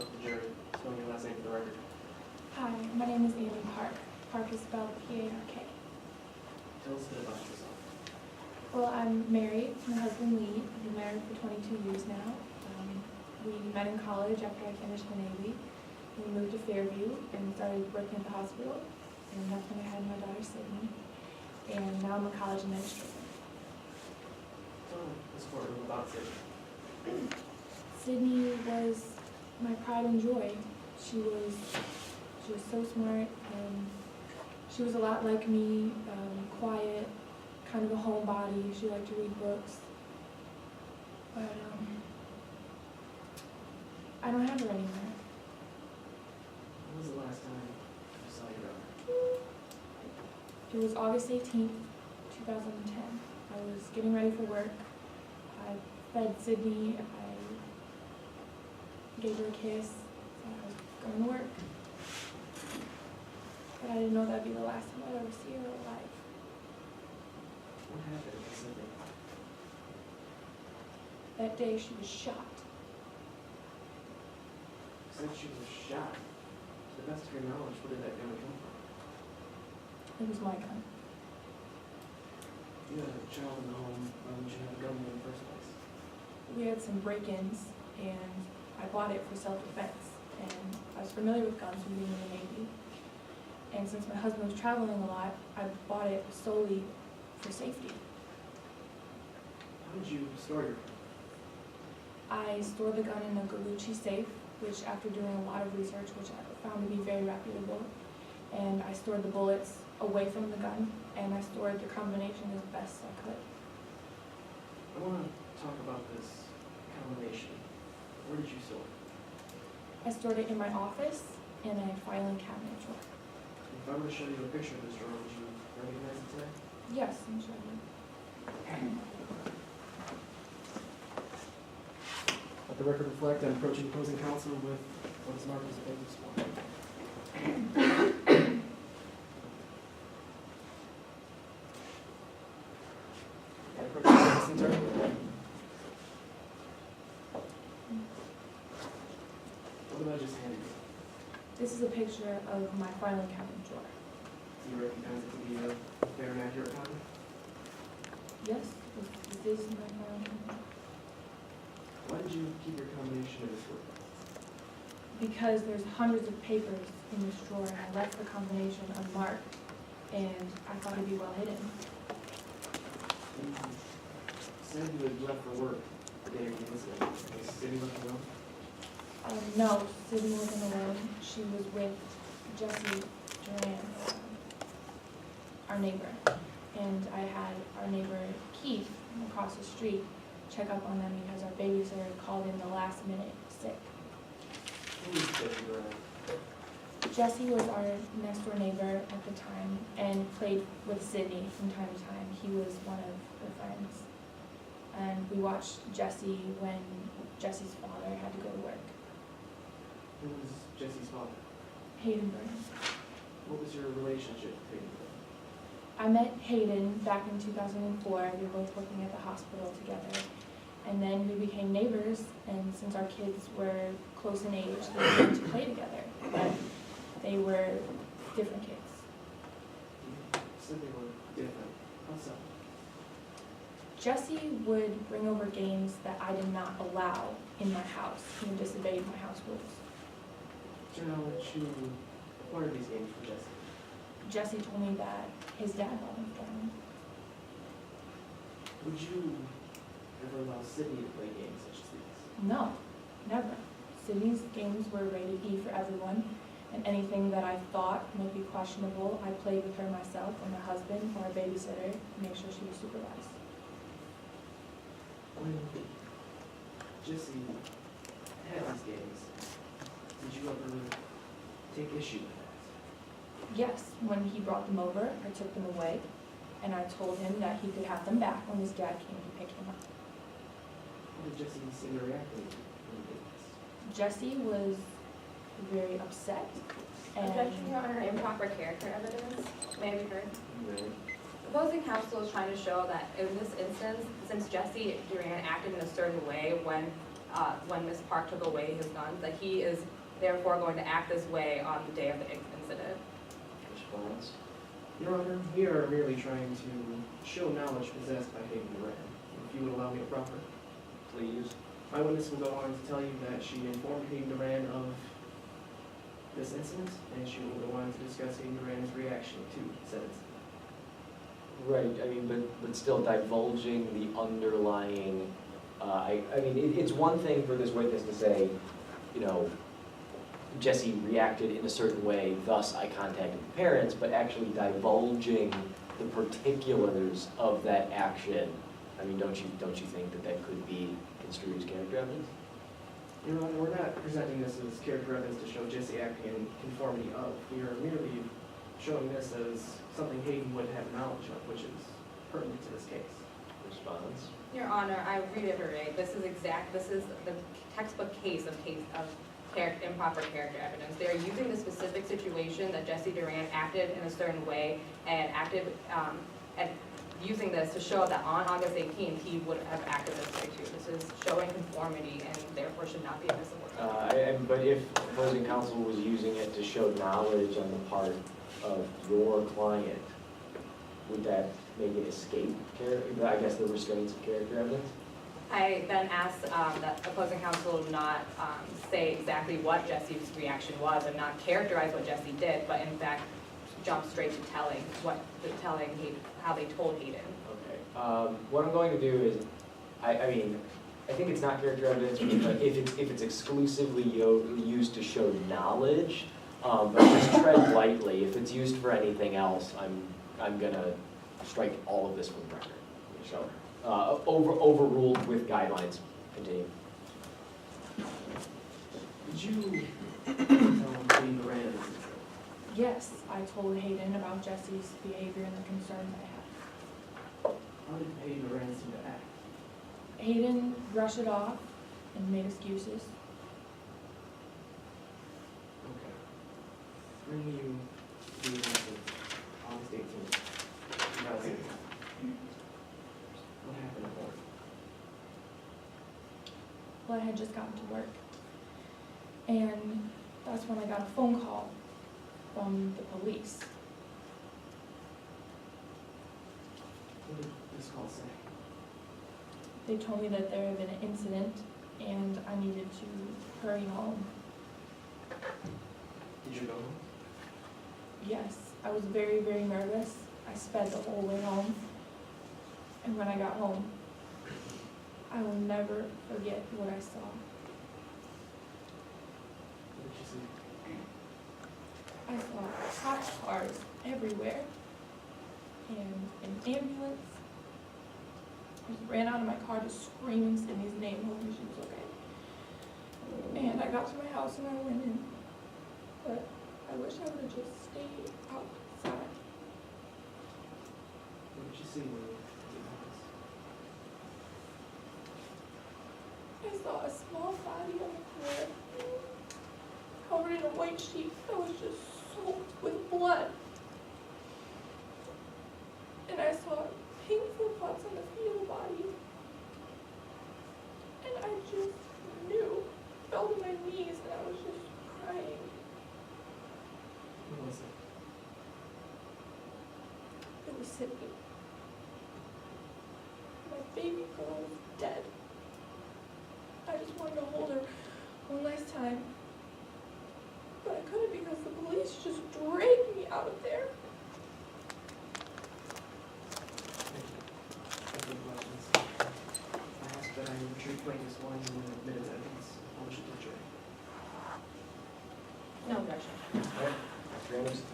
with the jury. Spelling your last name for the record. Hi, my name is Amy Park. Park is spelled P-A-R-K. Tell us a bit about yourself. Well, I'm married to my husband Lee. We've been married for 22 years now. We met in college after I finished the Navy. We moved to Fairview and started working at the hospital. And that's when I had my daughter Sydney. And now I'm a college administrator. Tell us more about Sydney. Sydney was my pride and joy. She was so smart, and she was a lot like me, quiet, kind of a homebody. She liked to read books. But I don't have her anymore. When was the last time you saw your daughter? It was August 18th, 2010. I was getting ready for work. I fed Sydney. I gave her a kiss. So I was going to work. But I didn't know that'd be the last time I'd ever see her alive. What happened to Sydney? That day she was shot. You said she was shot. To the best of your knowledge, where did that gun come from? It was my gun. You had a child in the home. Why would you have a gun in the first place? We had some break-ins, and I bought it for self-defense. And I was familiar with guns from being in the Navy. And since my husband was traveling a lot, I bought it solely for safety. How did you store your gun? I stored the gun in a Galucci safe, which after doing a lot of research, which I found to be very reputable, and I stored the bullets away from the gun, and I stored the combination as best I could. I want to talk about this combination. Where did you store it? I stored it in my office in a filing cabinet drawer. If I were to show you a picture of this drawer, would you recognize it today? Yes, I'm sure. Let the record reflect I'm approaching opposing counsel with what is marked as a basic sworn. And approach the witness in turn. What did I just hand you? This is a picture of my filing cabinet drawer. Do you recognize it to be a fair and accurate copy? Yes, this is my filing cabinet drawer. Why did you keep your combination in this drawer? Because there's hundreds of papers in this drawer, and I left the combination unmarked, and I thought it'd be well hidden. You said you had left for work the day of the incident. Was Sydney left alone? No, Sydney wasn't alone. She was with Jesse Duran, our neighbor. And I had our neighbor Keith across the street check up on them because our babysitter called in the last minute sick. Who was Jesse Duran? Jesse was our next door neighbor at the time and played with Sydney from time to time. He was one of her friends. And we watched Jesse when Jesse's father had to go to work. Who was Jesse's father? Hayden Burns. What was your relationship with Hayden? I met Hayden back in 2004. We were both working at the hospital together. And then we became neighbors, and since our kids were close in age, they began to play together. But they were different kids. You said they were different. How so? Jesse would bring over games that I did not allow in my house. He disobeyed my house rules. To your knowledge, who acquired these games for Jesse? Jesse told me that his dad bought them for him. Would you ever allow Sydney to play games such as these? No, never. Sydney's games were rated E for everyone, and anything that I thought might be questionable, I played with her myself or my husband or a babysitter to make sure she was supervised. When Jesse had these games, did you ever take issue with that? Yes, when he brought them over, I took them away, and I told him that he could have them back when his dad came to pick him up. How did Jesse seem to react when he did this? Jesse was very upset, and Objection, Your Honor, improper character evidence. May I be heard? Really? Opposing counsel is trying to show that in this instance, since Jesse Duran acted in a certain way when when Ms. Park took away his guns, that he is therefore going to act this way on the day of the incident. Response? Your Honor, we are merely trying to show knowledge possessed by Hayden Duran. If you would allow me to proffer. Please. My witness will go on to tell you that she informed Hayden Duran of this incident, and she will go on to discuss Hayden Duran's reaction to said incident. Right, I mean, but still divulging the underlying, I mean, it's one thing for this witness to say, you know, Jesse reacted in a certain way, thus I contacted the parents, but actually divulging the particulars of that action, I mean, don't you think that that could be construed as character evidence? Your Honor, we're not presenting this as character evidence to show Jesse acting in conformity of. We are merely showing this as something Hayden would have knowledge of, which is pertinent to this case. Response? Your Honor, I reiterate, this is the textbook case of improper character evidence. They are using the specific situation that Jesse Duran acted in a certain way and acted, and using this to show that on August 18th, he would have acted this way too. This is showing conformity and therefore should not be admissible. But if opposing counsel was using it to show knowledge on the part of your client, would that make it escape character, I guess the restraints of character evidence? I then asked that opposing counsel not say exactly what Jesse's reaction was and not characterize what Jesse did, but in fact jump straight to telling how they told Hayden. Okay. What I'm going to do is, I mean, I think it's not character evidence, but if it's exclusively used to show knowledge, but just tread lightly. If it's used for anything else, I'm gonna strike all of this from the record. So, overruled with guidelines. Continue. Did you tell Hayden Duran this? Yes, I told Hayden about Jesse's behavior and the concerns I had. How did Hayden Duran seem to act? Hayden brushed it off and made excuses. Okay. Bring you to the events of August 18th, 2008. What happened at work? Well, I had just gotten to work, and that's when I got a phone call from the police. What did this call say? They told me that there had been an incident and I needed to hurry home. Did you go home? Yes, I was very, very nervous. I sped the whole way home. And when I got home, I will never forget what I saw. What did you see? I saw cop cars everywhere and an ambulance. I just ran out of my car just screaming Sydney's name, hoping she was okay. And I got to my house and I went in, but I wish I would have just stayed outside. What did you see when you did this? I saw a small body on the floor, covered in a white sheet that was just soaked with blood. And I saw pink flip-flops on the fetal body. And I just knew, fell to my knees, and I was just crying. What was it? It was Sydney. My baby girl was dead. I just wanted to hold her one last time. But I couldn't because the police just dragged me out of there. Thank you. Any questions? I ask that I retreat plaintiff's one when admitted evidence. Motion to adjourn. No objection. All right. Mr. Anderson?